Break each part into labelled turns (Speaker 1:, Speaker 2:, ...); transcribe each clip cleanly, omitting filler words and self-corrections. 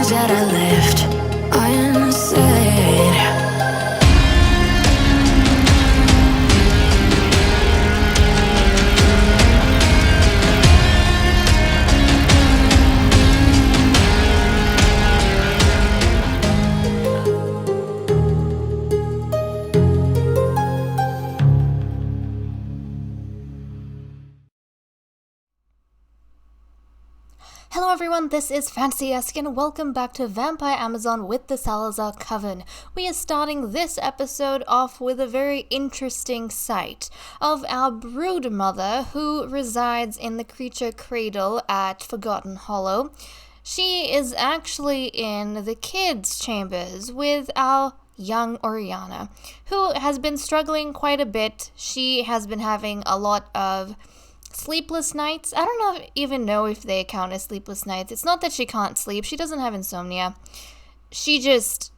Speaker 1: things that I left unsaid.
Speaker 2: Hello everyone, this is FantasyEsque and welcome back to Vampire Amazon with the Salizar Coven. We are starting this episode off with a very interesting sight of our broodmother who resides in the creature cradle at Forgotten Hollow. She is actually in the kids' chambers with our young Oriana, who has been struggling quite a bit. She has been having a lot of sleepless nights. I don't even know if they count as sleepless nights. It's not that she can't sleep. She doesn't have insomnia. She just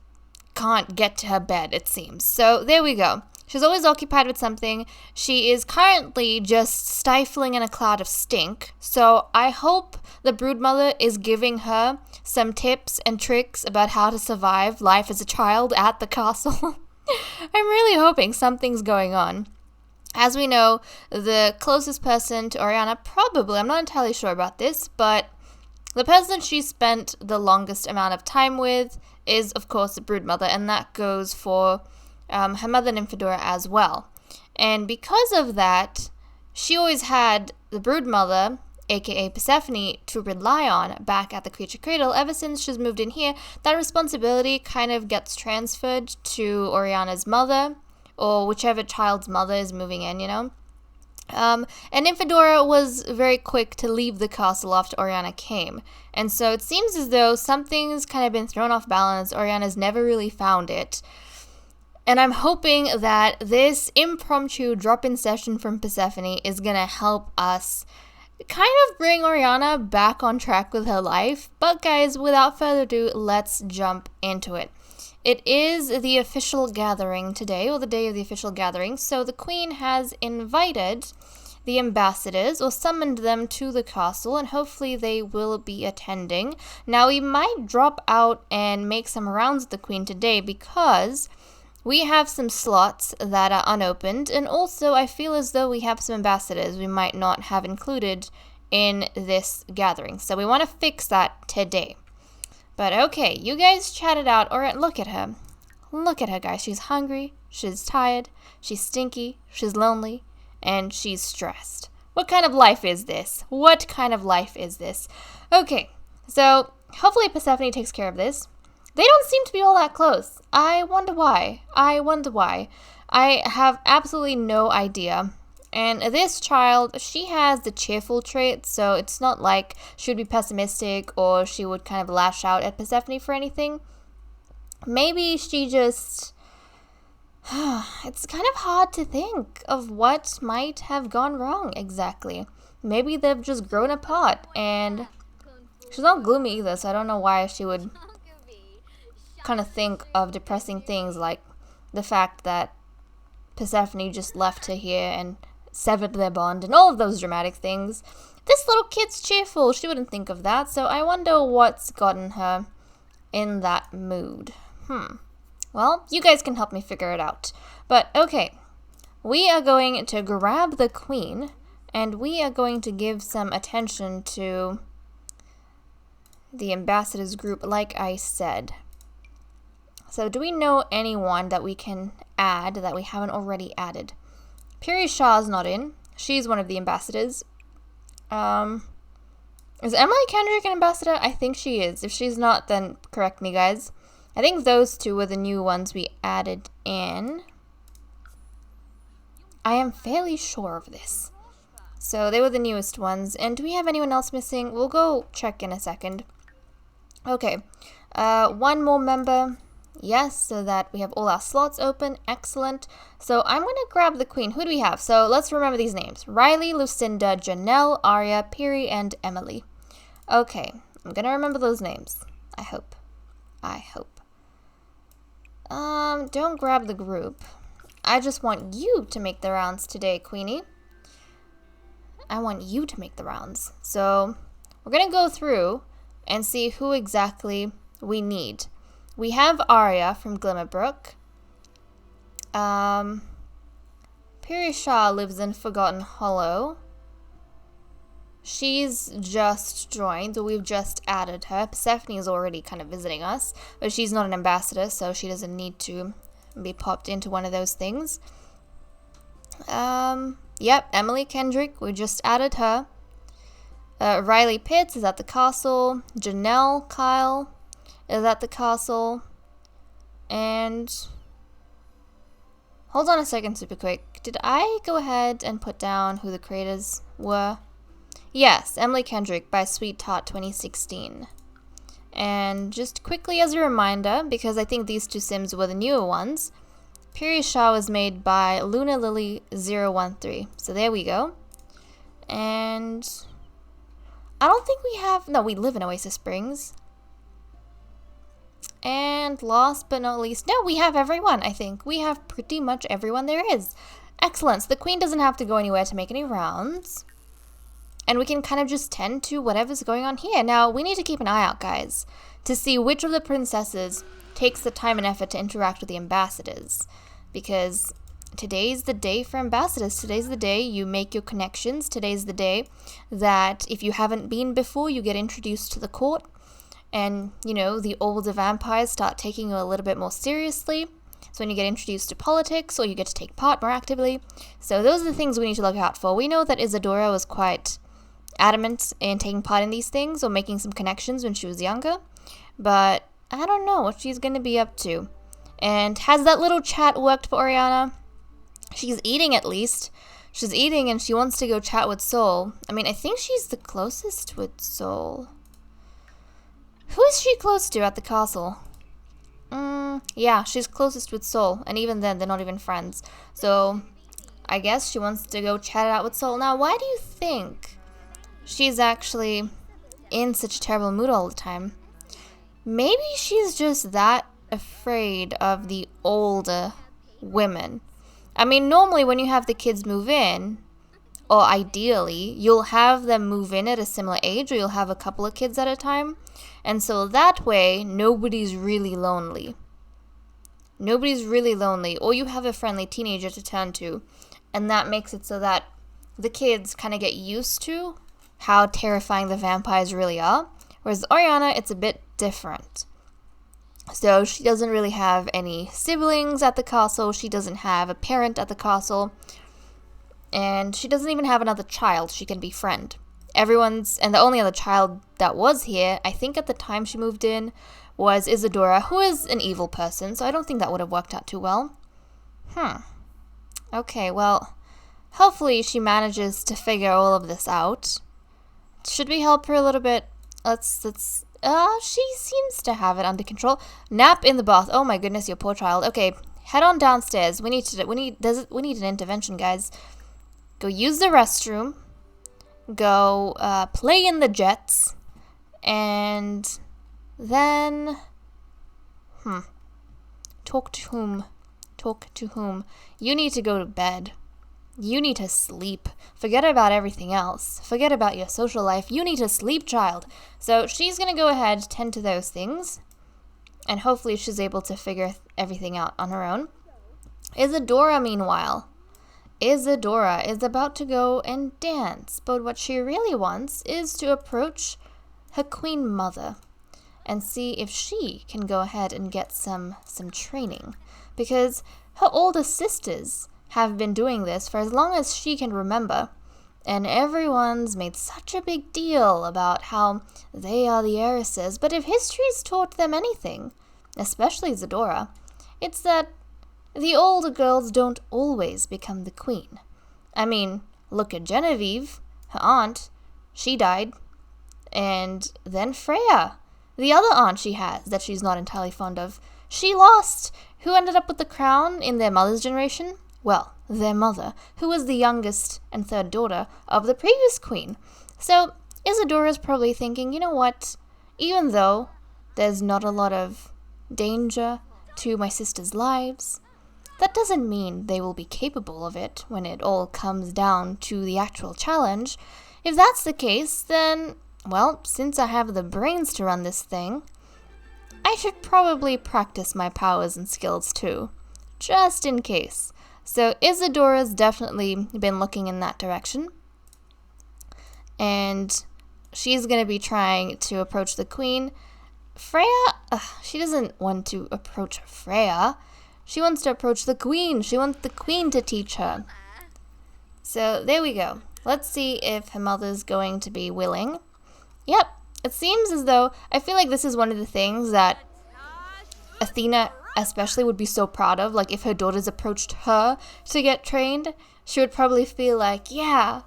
Speaker 2: can't get to her bed, it seems. So there we go. She's always occupied with something. She is currently just stifling in a cloud of stink. So I hope the broodmother is giving her some tips and tricks about how to survive life as a child at the castle. I'm really hoping something's going on. As we know, the closest person to Oriana, probably, I'm not entirely sure about this, but the person she spent the longest amount of time with is, of course, the broodmother, and that goes for her mother Nymphadora as well. And because of that, she always had the broodmother, aka Persephone, to rely on back at the creature cradle. Ever since she's moved in here, that responsibility kind of gets transferred to Oriana's mother, or whichever child's mother is moving in, you know. And Nymphadora was very quick to leave the castle after Oriana came. And so it seems as though something's kind of been thrown off balance. Oriana's never really found it. And I'm hoping that this impromptu drop-in session from Persephone is going to help us kind of bring Oriana back on track with her life. But guys, without further ado, let's jump into it. It is the official gathering today, or the day of the official gathering, so the queen has invited the ambassadors, or summoned them to the castle, and hopefully they will be attending. Now, we might drop out and make some rounds with the queen today, because we have some slots that are unopened, and also I feel as though we have some ambassadors we might not have included in this gathering, so we want to fix that today. But okay, you guys chat it out, or look at her. Look at her, guys. She's hungry, she's tired, she's stinky, she's lonely, and she's stressed. What kind of life is this? What kind of life is this? Okay, so hopefully Persephone takes care of this. They don't seem to be all that close. I wonder why. I have absolutely no idea. And this child, she has the cheerful trait, so it's not like she would be pessimistic or she would kind of lash out at Persephone for anything. Maybe she just... it's kind of hard to think of what might have gone wrong exactly. Maybe they've just grown apart, and she's not gloomy either, so I don't know why she would kind of think of depressing things like the fact that Persephone just left her here and severed their bond, and all of those dramatic things. This little kid's cheerful. She wouldn't think of that, so I wonder what's gotten her in that mood. Well, you guys can help me figure it out. But okay, we are going to grab the queen, and we are going to give some attention to the ambassadors group, like I said. So do we know anyone that we can add that we haven't already added? Piri Shah's not in. She's one of the ambassadors. Is Emily Kendrick an ambassador? I think she is. If she's not, then correct me, guys. I think those two were the new ones we added in. I am fairly sure of this. So they were the newest ones. And do we have anyone else missing? We'll go check in a second. Okay. One more member. Yes, so that we have all our slots open. Excellent. So I'm going to grab the queen. Who do we have? So let's remember these names. Riley, Lucinda, Janelle, Arya, Piri, and Emily. Okay, I'm going to remember those names. I hope. Don't grab the group. I just want you to make the rounds today, Queenie. I want you to make the rounds. So we're going to go through and see who exactly we need. We have Arya from Glimmerbrook. Pirisha lives in Forgotten Hollow. She's just joined, we've just added her. Persephone is already kind of visiting us, but she's not an ambassador, so she doesn't need to be popped into one of those things. Yep, Emily Kendrick, we just added her. Riley Pitts is at the castle. Janelle Kyle is at the castle. And hold on a second super quick. Did I go ahead and put down who the creators were? Yes, Emily Kendrick by Sweet Tart 2016. And just quickly as a reminder, because I think these two sims were the newer ones, Pirisha was made by Luna Lily 013. So there we go. And I don't think we have... No, we live in Oasis Springs. And last but not least... No, we have everyone, I think. We have pretty much everyone there is. Excellent. So the queen doesn't have to go anywhere to make any rounds. And we can kind of just tend to whatever's going on here. Now, we need to keep an eye out, guys, to see which of the princesses takes the time and effort to interact with the ambassadors. Because today's the day for ambassadors. Today's the day you make your connections. Today's the day that if you haven't been before, you get introduced to the court. And, you know, the older vampires start taking you a little bit more seriously. So when you get introduced to politics, or you get to take part more actively. So those are the things we need to look out for. We know that Isadora was quite adamant in taking part in these things or making some connections when she was younger, but I don't know what she's going to be up to. And has that little chat worked for Oriana? She's eating, at least. She's eating and she wants to go chat with Sol. I mean, I think she's the closest with Sol. Who is she close to at the castle? Yeah, she's closest with Sol, and even then they're not even friends. So I guess she wants to go chat it out with Sol. Now, why do you think she's actually in such a terrible mood all the time? Maybe she's just that afraid of the older women. I mean, normally when you have the kids move in, or ideally, you'll have them move in at a similar age, or you'll have a couple of kids at a time. And so that way, nobody's really lonely. Nobody's really lonely. Or you have a friendly teenager to turn to. And that makes it so that the kids kind of get used to how terrifying the vampires really are. Whereas Oriana, it's a bit different. So she doesn't really have any siblings at the castle. She doesn't have a parent at the castle. And she doesn't even have another child she can befriend. And the only other child that was here, I think at the time she moved in, was Isadora, who is an evil person, so I don't think that would have worked out too well. Okay, well, hopefully she manages to figure all of this out. Should we help her a little bit? She seems to have it under control. Nap in the bath. Oh my goodness, your poor child. Okay, head on downstairs. We need an intervention, guys. Go use the restroom. Go play in the jets. And then talk to whom? Talk to whom? You need to go to bed. You need to sleep. Forget about everything else. Forget about your social life. You need to sleep, child. So she's going to go ahead, tend to those things. And hopefully she's able to figure everything out on her own. Isadora, meanwhile. Isadora is about to go and dance. But what she really wants is to approach her queen mother. And see if she can go ahead and get some training. Because her older sisters have been doing this for as long as she can remember, and everyone's made such a big deal about how they are the heiresses. But if history's taught them anything, especially Isadora, it's that the older girls don't always become the queen. I mean, look at Genevieve, her aunt. She died. And then Freya, the other aunt she has that she's not entirely fond of, she lost. Who ended up with the crown in their mother's generation? Well, their mother, who was the youngest and third daughter of the previous queen. So Isadora's probably thinking, you know what, even though there's not a lot of danger to my sisters' lives, that doesn't mean they will be capable of it when it all comes down to the actual challenge. If that's the case, then, well, since I have the brains to run this thing, I should probably practice my powers and skills too, just in case. So Isadora's definitely been looking in that direction. And she's going to be trying to approach the queen. Freya, she doesn't want to approach Freya. She wants to approach the queen. She wants the queen to teach her. So there we go. Let's see if her mother's going to be willing. Yep, it seems as though, I feel like this is one of the things that Athena especially would be so proud of. Like if her daughters approached her to get trained, she would probably feel like, yeah,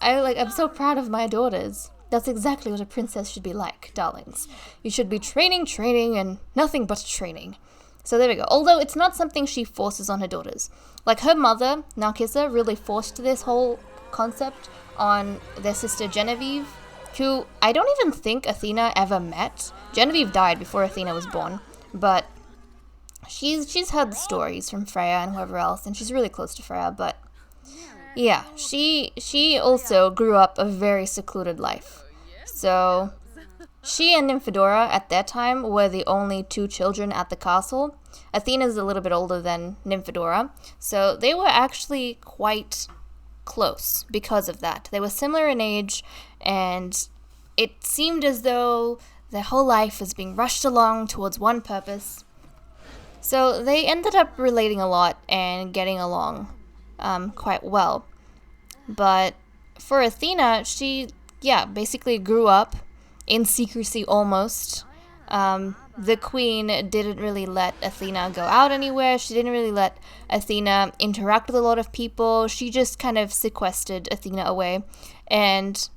Speaker 2: I'm so proud of my daughters. That's exactly what a princess should be like, darlings. You should be training, and nothing but training. So there we go. Although it's not something she forces on her daughters. Like her mother, Narcissa, really forced this whole concept on their sister Genevieve, who I don't even think Athena ever met. Genevieve died before Athena was born, but she's heard the stories from Freya and whoever else, and she's really close to Freya, but yeah, she also grew up a very secluded life. So she and Nymphadora at that time were the only two children at the castle. Athena's a little bit older than Nymphadora, so they were actually quite close because of that. They were similar in age, and it seemed as though their whole life was being rushed along towards one purpose. So they ended up relating a lot and getting along quite well. But for Athena, she, basically grew up in secrecy almost. The queen didn't really let Athena go out anywhere. She didn't really let Athena interact with a lot of people. She just kind of sequestered Athena away and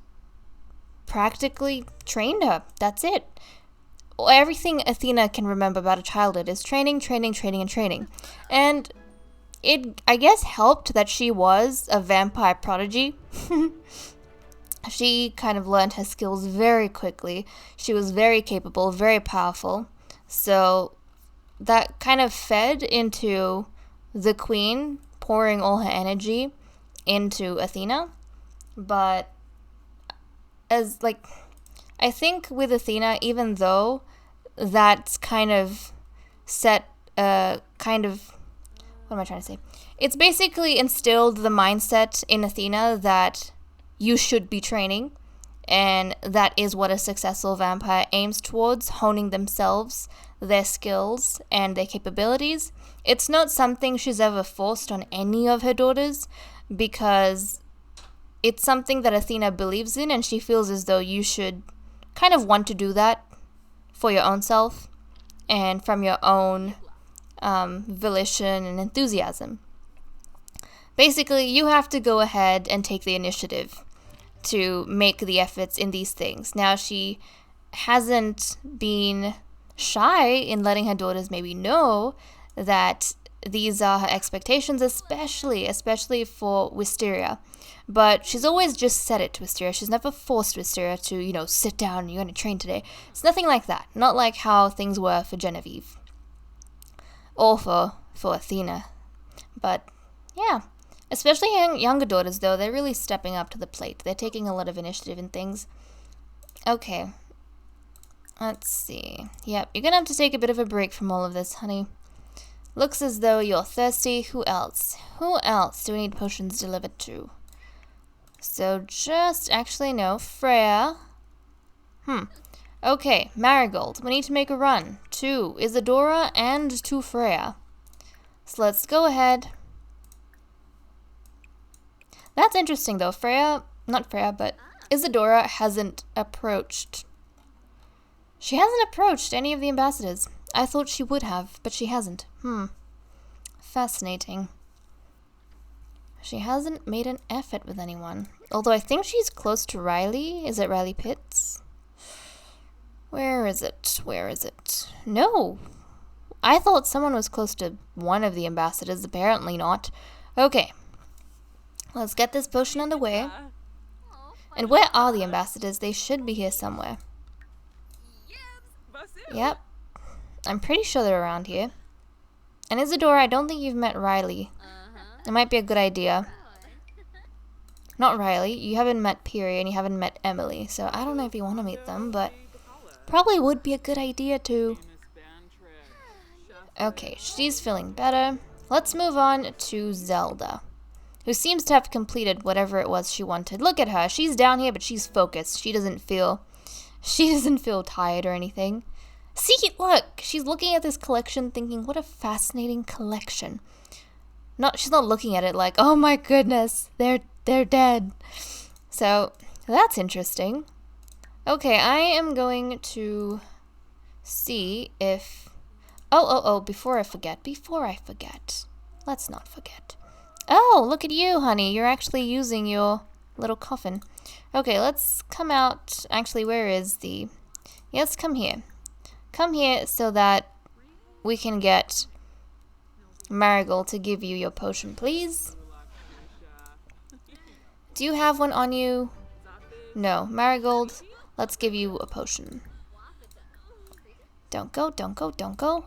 Speaker 2: practically trained her. That's it. Everything Athena can remember about a childhood is training, and training. And it, I guess, helped that she was a vampire prodigy. She kind of learned her skills very quickly. She was very capable, very powerful. So that kind of fed into the queen pouring all her energy into Athena. But I think with Athena, even though that's kind of set what am I trying to say? It's basically instilled the mindset in Athena that you should be training, and that is what a successful vampire aims towards, honing themselves, their skills, and their capabilities. It's not something she's ever forced on any of her daughters, because it's something that Athena believes in, and she feels as though you should kind of want to do that for your own self and from your own volition and enthusiasm. Basically, you have to go ahead and take the initiative to make the efforts in these things. Now, she hasn't been shy in letting her daughters maybe know that these are her expectations, especially for Wisteria. But she's always just said it to Wisteria. She's never forced Wisteria to, sit down, you're going to train today. It's nothing like that. Not like how things were for Genevieve. Or for Athena. But, yeah. Especially younger daughters, though, they're really stepping up to the plate. They're taking a lot of initiative in things. Okay. Let's see. Yep, you're gonna have to take a bit of a break from all of this, honey. Looks as though you're thirsty. Who else? Who else do we need potions delivered to? So no, Freya. Okay, Marigold. We need to make a run to Isadora and to Freya. So let's go ahead. That's interesting, though. but Isadora hasn't approached. She hasn't approached any of the ambassadors. I thought she would have, but she hasn't. Fascinating. She hasn't made an effort with anyone. Although I think she's close to Riley. Is it Riley Pitts? Where is it? No! I thought someone was close to one of the ambassadors. Apparently not. Okay. Let's get this potion underway. And where are the ambassadors? They should be here somewhere. Yep. I'm pretty sure they're around here. And Isadora, I don't think you've met Riley. It might be a good idea. Not Riley. You haven't met Piri and you haven't met Emily. So I don't know if you want to meet them, but probably would be a good idea to Okay, she's feeling better. Let's move on to Zelda, who seems to have completed whatever it was she wanted. Look at her. She's down here, but she's focused. She doesn't feel tired or anything. See, look. She's looking at this collection thinking, what a fascinating collection. She's not looking at it like, oh my goodness, they're dead. So, that's interesting. Okay, I am going to see if... Oh, before I forget. Let's not forget. Oh, look at you, honey. You're actually using your little coffin. Okay, let's come out. Actually, where is the... Yes, come here. Come here so that we can get Marigold to give you your potion, please. Do you have one on you? No. Marigold, let's give you a potion. Don't go.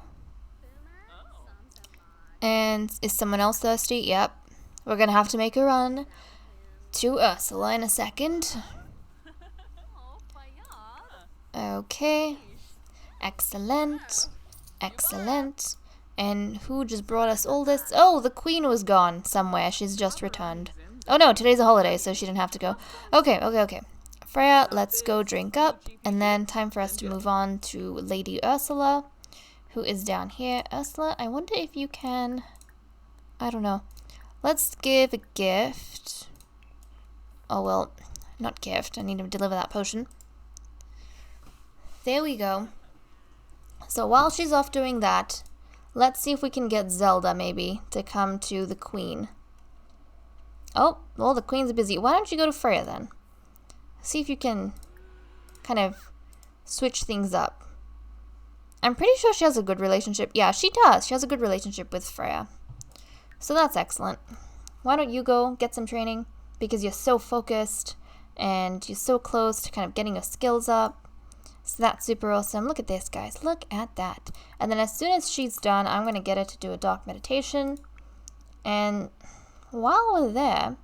Speaker 2: And is someone else thirsty? Yep. We're gonna have to make a run to Ursula in a second. Okay. Excellent. And who just brought us all this? Oh, the queen was gone somewhere. She's just returned. Oh no, today's a holiday, so she didn't have to go. Okay. Freya, let's go drink up. And then time for us to move on to Lady Ursula, who is down here. Ursula, I wonder if you can... I don't know. Let's give a gift. Oh, well, not gift. I need to deliver that potion. There we go. So while she's off doing that, let's see if we can get Zelda, maybe, to come to the queen. Oh, well, the queen's busy. Why don't you go to Freya, then? See if you can kind of switch things up. I'm pretty sure she has a good relationship. Yeah, she does. She has a good relationship with Freya. So that's excellent. Why don't you go get some training? Because you're so focused and you're so close to kind of getting your skills up. So that's super awesome. Look at this, guys. Look at that. And then as soon as she's done, I'm going to get her to do a dark meditation. And while we're there,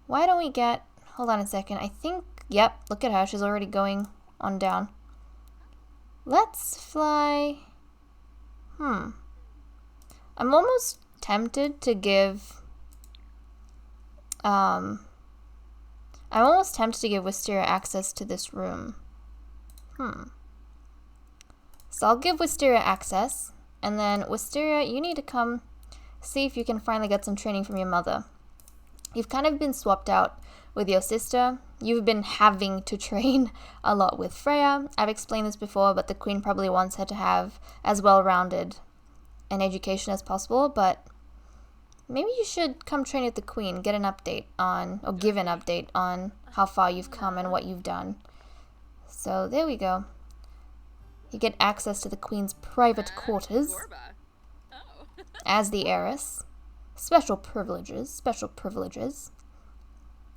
Speaker 2: why don't we get... Hold on a second. I think... Yep, look at her. She's already going on down. Let's fly... I'm almost tempted to give... I'm almost tempted to give Wisteria access to this room. So I'll give Wisteria access, and then Wisteria, you need to come see if you can finally get some training from your mother. You've kind of been swapped out with your sister. You've been having to train a lot with Freya. I've explained this before, but the queen probably wants her to have as well-rounded an education as possible, but maybe you should come train with the queen, get an update on, or give an update on how far you've come and what you've done. So there we go. You get access to the queen's private quarters as the heiress. Special privileges.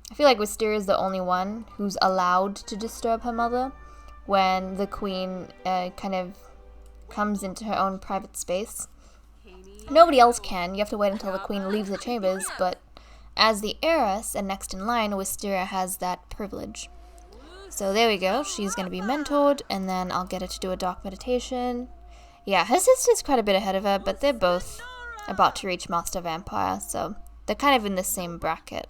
Speaker 2: I feel like Wisteria is the only one who's allowed to disturb her mother when the queen kind of comes into her own private space. Nobody else can. You have to wait until the queen leaves the chambers, but as the heiress and next in line, Wisteria has that privilege. So there we go. She's going to be mentored, and then I'll get her to do a dark meditation. Yeah, her sister's quite a bit ahead of her, but they're both about to reach Master Vampire, so they're kind of in the same bracket.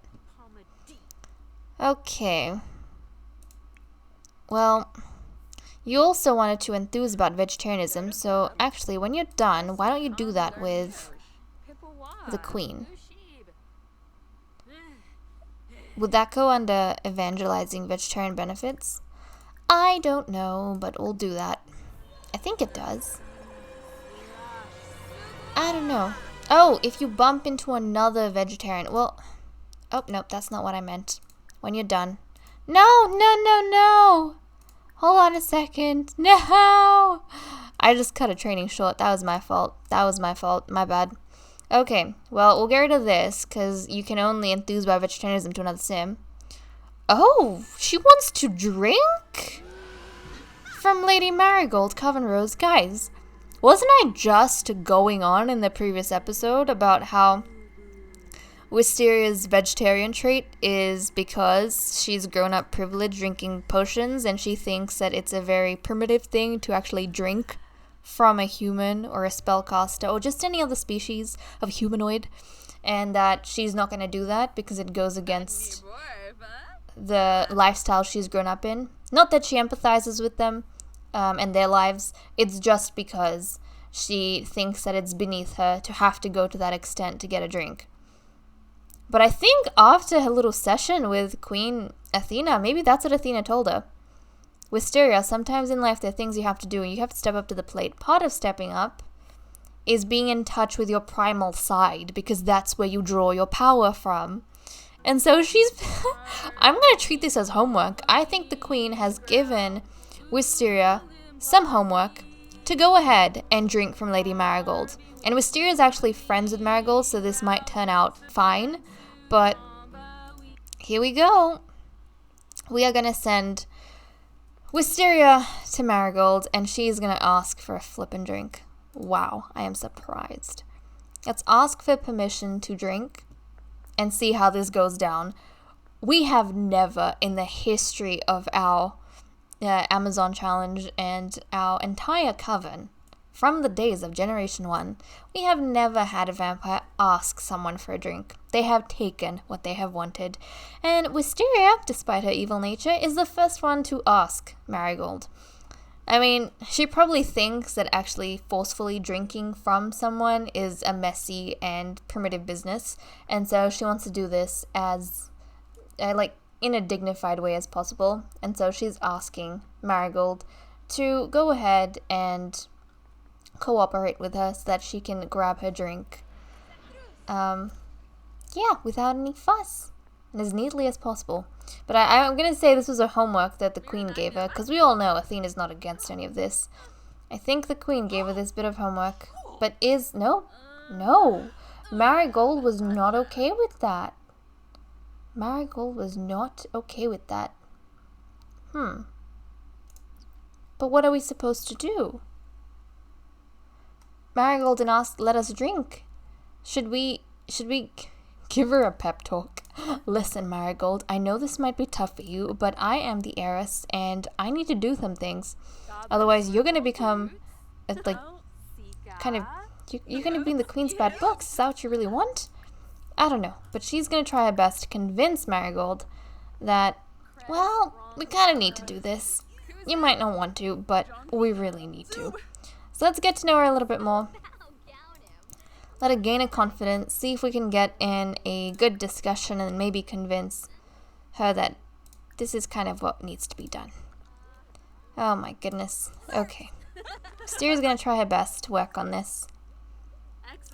Speaker 2: Okay. Well, you also wanted to enthuse about vegetarianism, so actually, when you're done, why don't you do that with the queen? Would that go under evangelizing vegetarian benefits? I don't know, but we'll do that. I think it does. I don't know. Oh, if you bump into another vegetarian, well... Oh, nope, that's not what I meant. When you're done. No! Hold on a second. No! I just cut a training short. That was my fault. My bad. Okay, well, we'll get rid of this, because you can only enthuse by vegetarianism to another sim. Oh, she wants to drink? From Lady Marigold, covenrose. Guys, wasn't I just going on in the previous episode about how Wisteria's vegetarian trait is because she's grown up privileged drinking potions, and she thinks that it's a very primitive thing to actually drink from a human or a spellcaster or just any other species of humanoid, and that she's not going to do that because it goes against the lifestyle she's grown up in. Not that she empathizes with them and their lives, it's just because she thinks that it's beneath her to have to go to that extent to get a drink. But I think after her little session with Queen Athena, maybe that's what Athena told her. Wisteria, sometimes in life there are things you have to do and you have to step up to the plate. Part of stepping up is being in touch with your primal side, because that's where you draw your power from. And so she's... I'm going to treat this as homework. I think the Queen has given Wisteria some homework to go ahead and drink from Lady Marigold. And Wisteria is actually friends with Marigold, so this might turn out fine. But here we go. We are going to send Wisteria to Marigold, and she's going to ask for a flippin' drink. Wow, I am surprised. Let's ask for permission to drink and see how this goes down. We have never in the history of our Amazon challenge and our entire coven, from the days of Generation 1, we have never had a vampire ask someone for a drink. They have taken what they have wanted. And Wisteria, despite her evil nature, is the first one to ask Marigold. I mean, she probably thinks that actually forcefully drinking from someone is a messy and primitive business, and so she wants to do this as, in a dignified way as possible, and so she's asking Marigold to go ahead and cooperate with her so that she can grab her drink, without any fuss, and as neatly as possible. But I'm going to say this was a homework that the Queen gave her, because we all know Athena's not against any of this. I think the Queen gave her this bit of homework, but no, Marigold was not okay with that. Marigold was not okay with that. But what are we supposed to do? Marigold didn't let us drink. Should we give her a pep talk? Listen, Marigold, I know this might be tough for you, but I am the heiress, and I need to do some things. Otherwise, you're gonna become, you're gonna be in the Queen's bad books. Is that what you really want? I don't know, but she's gonna try her best to convince Marigold that, well, we kind of need to do this. You might not want to, but we really need to. So let's get to know her a little bit more. Let her gain a confidence, see if we can get in a good discussion and maybe convince her that this is kind of what needs to be done. Oh my goodness. Okay. Wisteria's gonna try her best to work on this.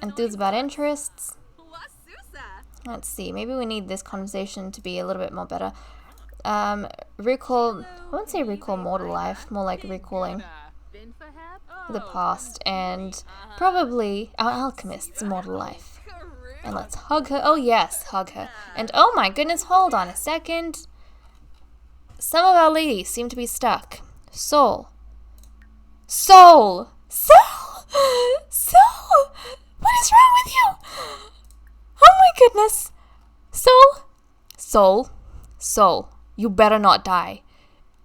Speaker 2: Enthuse about interests. Let's see, maybe we need this conversation to be a little bit more better. Recall, I wouldn't say recall mortal life, more like recalling the past, and probably our alchemist's mortal life. And let's hug her. Oh yes, hug her. And oh my goodness, hold on a second. Some of our ladies seem to be stuck. Soul. What is wrong with you? Oh my goodness. Soul, you better not die.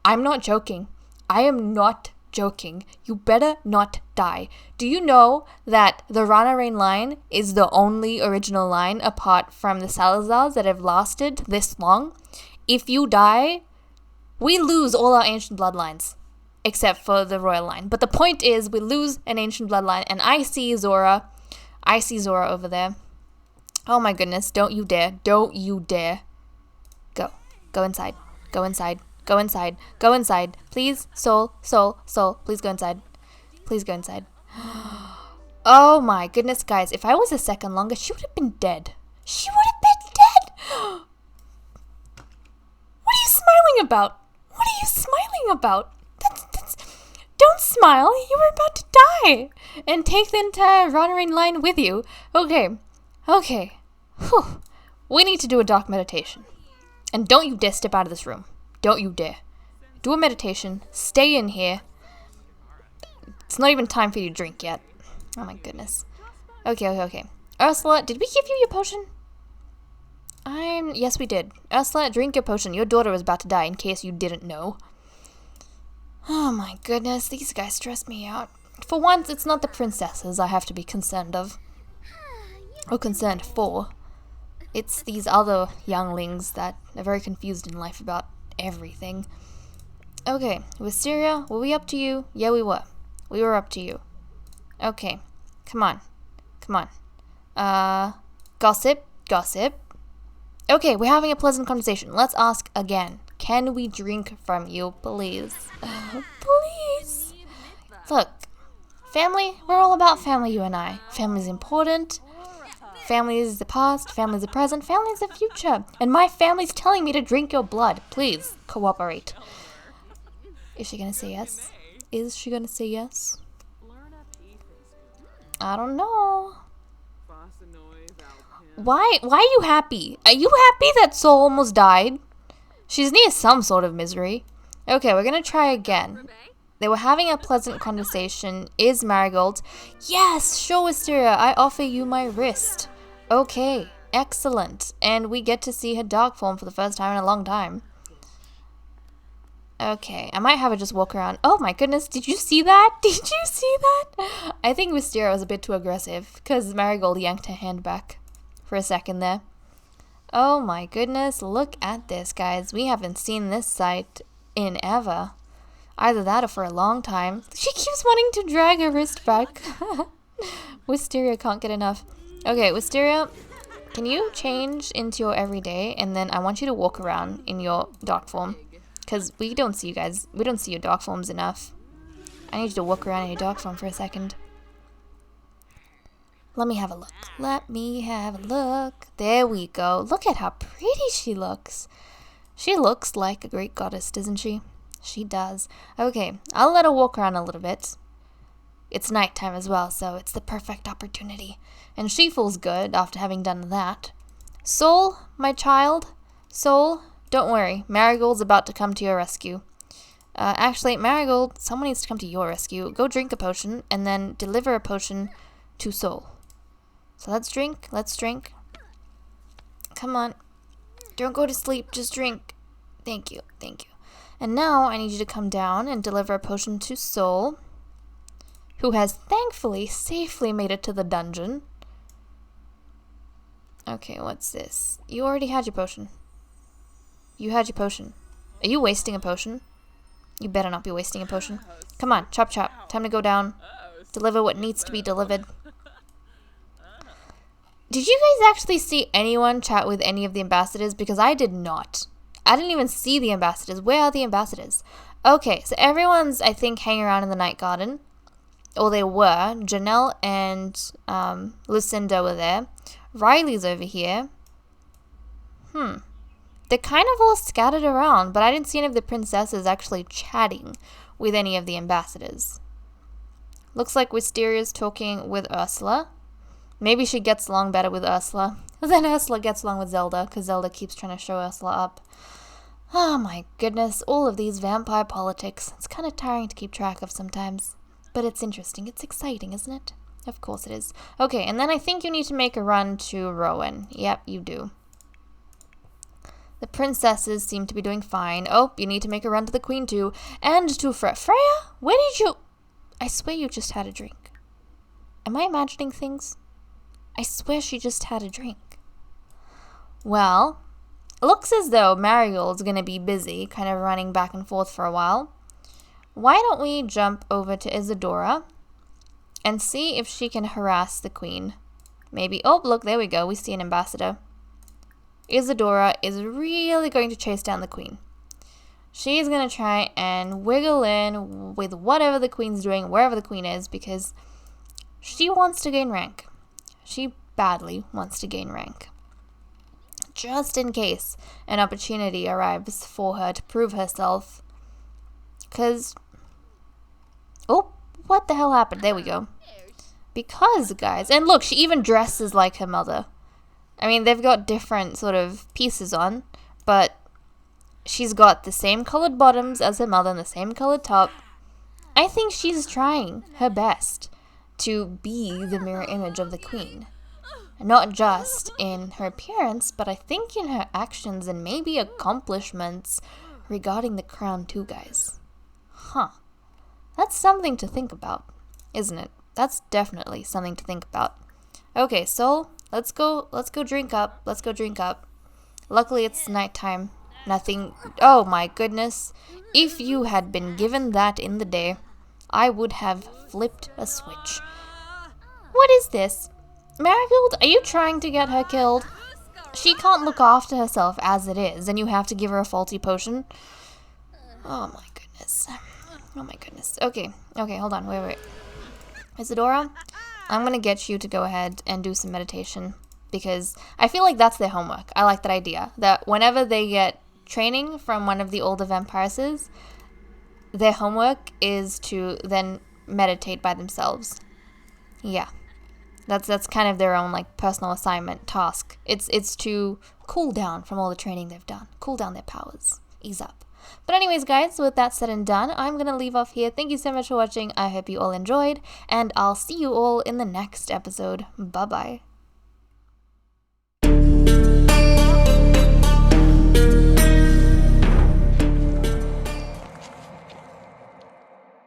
Speaker 2: I'm not joking. I am not joking. You better not die. Do you know that the Rana Rain line is the only original line apart from the Salazars that have lasted this long? If you die, we lose all our ancient bloodlines, except for the royal line. But the point is, we lose an ancient bloodline, and I see Zora over there. Oh my goodness, don't you dare. Go inside. Please, soul, please go inside. Oh my goodness, guys, if I was a second longer, she would have been dead. What are you smiling about? That's don't smile, you were about to die. And take the entire Ronarain line with you. Okay. Whew. We need to do a dark meditation. And don't you dare step out of this room. Don't you dare. Do a meditation. Stay in here. It's not even time for you to drink yet. Oh my goodness. Okay. Ursula, did we give you your potion? Yes, we did. Ursula, drink your potion. Your daughter was about to die, in case you didn't know. Oh my goodness, these guys stress me out. For once, it's not the princesses I have to be concerned of. Or concerned for. It's these other younglings that are very confused in life about everything. Okay, Wisteria, were we up to you? Yeah, we were. We were up to you. Okay, come on. Come on. Gossip. Okay, we're having a pleasant conversation. Let's ask again. Can we drink from you, please? Please. Look, family, we're all about family, you and I. Family's important. Family is the past, family is the present, family is the future. And my family's telling me to drink your blood. Please, cooperate. Is she gonna say yes? Is she gonna say yes? I don't know. Why are you happy? Are you happy that Soul almost died? She's near some sort of misery. Okay, we're gonna try again. They were having a pleasant conversation. Is Marigold? Yes, sure, Wisteria. I offer you my wrist. Okay, excellent. And we get to see her dark form for the first time in a long time. Okay, I might have her just walk around. Oh my goodness, did you see that? Did you see that? I think Wisteria was a bit too aggressive because Marigold yanked her hand back for a second there. Oh my goodness, look at this, guys. We haven't seen this sight in ever. Either that or for a long time. She keeps wanting to drag her wrist back. Wisteria can't get enough. Okay, Wisteria, can you change into your everyday? And then I want you to walk around in your dark form. Because we don't see you guys. We don't see your dark forms enough. I need you to walk around in your dark form for a second. Let me have a look. Let me have a look. There we go. Look at how pretty she looks. She looks like a Greek goddess, doesn't she? She does. Okay, I'll let her walk around a little bit. It's nighttime as well, so it's the perfect opportunity. And she feels good after having done that. Soul, my child. Soul, don't worry. Marigold's about to come to your rescue. Actually, Marigold, someone needs to come to your rescue. Go drink a potion, and then deliver a potion to Soul. So let's drink. Let's drink. Come on. Don't go to sleep. Just drink. Thank you. Thank you. And now I need you to come down and deliver a potion to Soul, who has thankfully safely made it to the dungeon. Okay, what's this? You already had your potion. You had your potion. Are you wasting a potion? You better not be wasting a potion. Come on, chop chop. Time to go down. Deliver what needs to be delivered. Did you guys actually see anyone chat with any of the ambassadors? Because I did not. I didn't even see the ambassadors. Where are the ambassadors? Okay, so everyone's, I think, hanging around in the night garden. Or they were. Janelle and Lucinda were there. Riley's over here. They're kind of all scattered around, but I didn't see any of the princesses actually chatting with any of the ambassadors. Looks like Wisteria's talking with Ursula. Maybe she gets along better with Ursula. Then Ursula gets along with Zelda, because Zelda keeps trying to show Ursula up. Oh my goodness, all of these vampire politics. It's kind of tiring to keep track of sometimes. But it's interesting. It's exciting, isn't it? Of course it is. Okay, and then I think you need to make a run to Rowan. Yep, you do. The princesses seem to be doing fine. Oh, you need to make a run to the queen too. And to Freya? Where did you... I swear you just had a drink. Am I imagining things? I swear she just had a drink. Well, it looks as though Marigold's going to be busy, kind of running back and forth for a while. Why don't we jump over to Isadora and see if she can harass the queen? Maybe. Oh, look, there we go. We see an ambassador. Isadora is really going to chase down the queen. She's going to try and wiggle in with whatever the queen's doing, wherever the queen is, because she wants to gain rank. She badly wants to gain rank. Just in case an opportunity arrives for her to prove herself. Because... Oh, what the hell happened? There we go. Because, guys... And look, she even dresses like her mother. I mean, they've got different sort of pieces on, but she's got the same colored bottoms as her mother and the same colored top. I think she's trying her best to be the mirror image of the queen. Not just in her appearance, but I think in her actions and maybe accomplishments regarding the crown too, guys. Huh. That's something to think about. isn't it? That's definitely something to think about. Okay, Soul, let's go drink up. Let's go drink up. Luckily, it's nighttime. Nothing. Oh my goodness. If you had been given that in the day, I would have flipped a switch. What is this? Marigold, are you trying to get her killed? She can't look after herself as it is, and you have to give her a faulty potion. Oh my goodness. Oh my goodness. Okay, hold on. Wait. Isadora, I'm gonna get you to go ahead and do some meditation, because I feel like that's their homework. I like that idea, that whenever they get training from one of the older vampiresses, their homework is to then meditate by themselves. Yeah. That's kind of their own like personal assignment task. It's to cool down from all the training they've done. Cool down their powers. Ease up. But anyways, guys, with that said and done, I'm going to leave off here. Thank you so much for watching. I hope you all enjoyed, and I'll see you all in the next episode. Bye-bye.